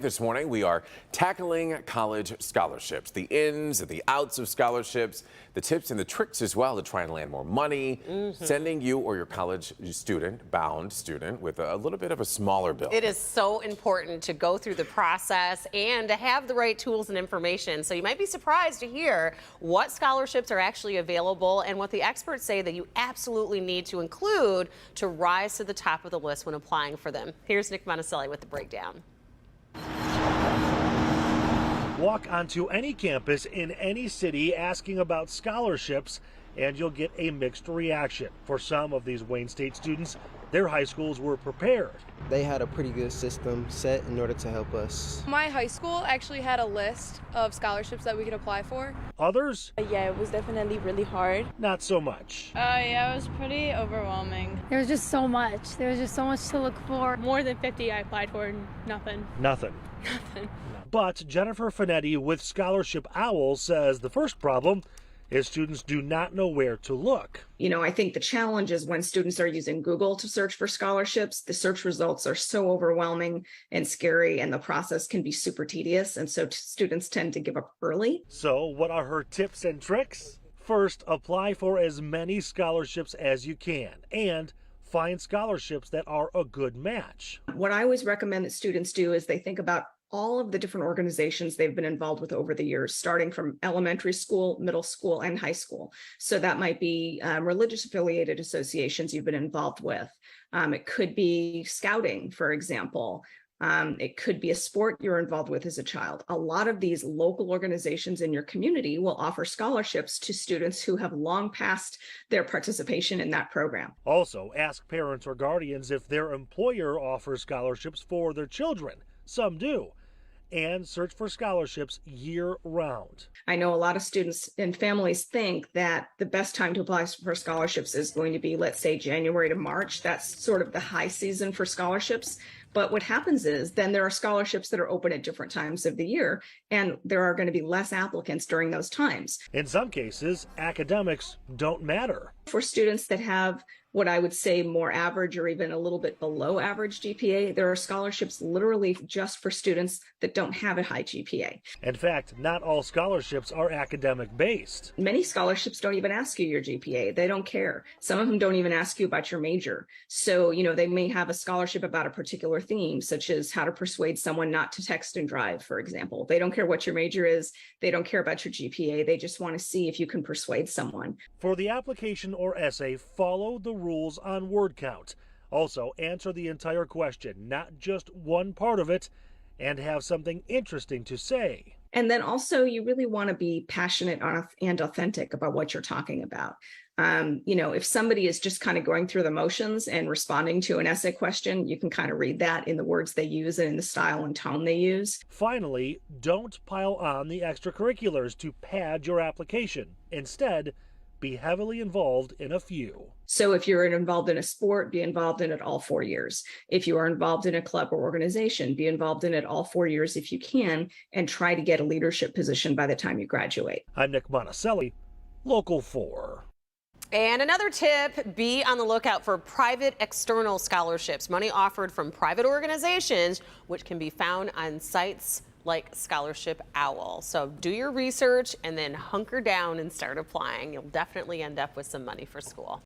This morning, we are tackling college scholarships, the ins and the outs of scholarships, the tips and the tricks as well to try and land more money, sending you or your college bound student with a little bit of a smaller bill. It is so important to go through the process and to have the right tools and information. So you might be surprised to hear what scholarships are actually available and what the experts say that you absolutely need to include to rise to the top of the list when applying for them. Here's Nick Monticelli with the breakdown. Walk onto any campus in any city asking about scholarships, and you'll get a mixed reaction. For some of these Wayne State students, their high schools were prepared. They had a pretty good system set in order to help us. My high school actually had a list of scholarships that we could apply for. Others? Yeah, it was definitely really hard. Not so much. Yeah, it was pretty overwhelming. There was just so much. There was just so much to look for. More than 50 I applied for, and nothing. Nothing. Nothing. But Jennifer Finetti with Scholarship Owl says the first problem is students do not know where to look. I think the challenge is when students are using Google to search for scholarships, the search results are so overwhelming and scary, and the process can be super tedious. And so students tend to give up early. So what are her tips and tricks? First, apply for as many scholarships as you can and find scholarships that are a good match. What I always recommend that students do is they think about all of the different organizations they've been involved with over the years, starting from elementary school, middle school, and high school. So that might be religious affiliated associations you've been involved with. It could be scouting, for example. It could be a sport you're involved with as a child. A lot of these local organizations in your community will offer scholarships to students who have long passed their participation in that program. Also, ask parents or guardians if their employer offers scholarships for their children. Some do. And search for scholarships year-round. I know a lot of students and families think that the best time to apply for scholarships is going to be, let's say, January to March. That's sort of the high season for scholarships. But what happens is then there are scholarships that are open at different times of the year, and there are going to be less applicants during those times. In some cases, academics don't matter. For students that have what I would say more average or even a little bit below average GPA, there are scholarships literally just for students that don't have a high GPA. In fact, not all scholarships are academic based. Many scholarships don't even ask you your GPA. They don't care. Some of them don't even ask you about your major. So, they may have a scholarship about a particular theme, such as how to persuade someone not to text and drive, for example. They don't care what your major is. They don't care about your GPA. They just want to see if you can persuade someone. For the application or essay, follow the rules on word count. Also, answer the entire question, not just one part of it, and have something interesting to say. And then also, you really want to be passionate and authentic about what you're talking about. If somebody is just kind of going through the motions and responding to an essay question, you can kind of read that in the words they use and in the style and tone they use. Finally, don't pile on the extracurriculars to pad your application. Instead, be heavily involved in a few. So if you're involved in a sport, be involved in it all 4 years. If you are involved in a club or organization, be involved in it all 4 years if you can, and try to get a leadership position by the time you graduate. I'm Nick Monticelli, Local 4. And another tip, be on the lookout for private external scholarships, money offered from private organizations, which can be found on sites like Scholarship Owl. So do your research and then hunker down and start applying. You'll definitely end up with some money for school.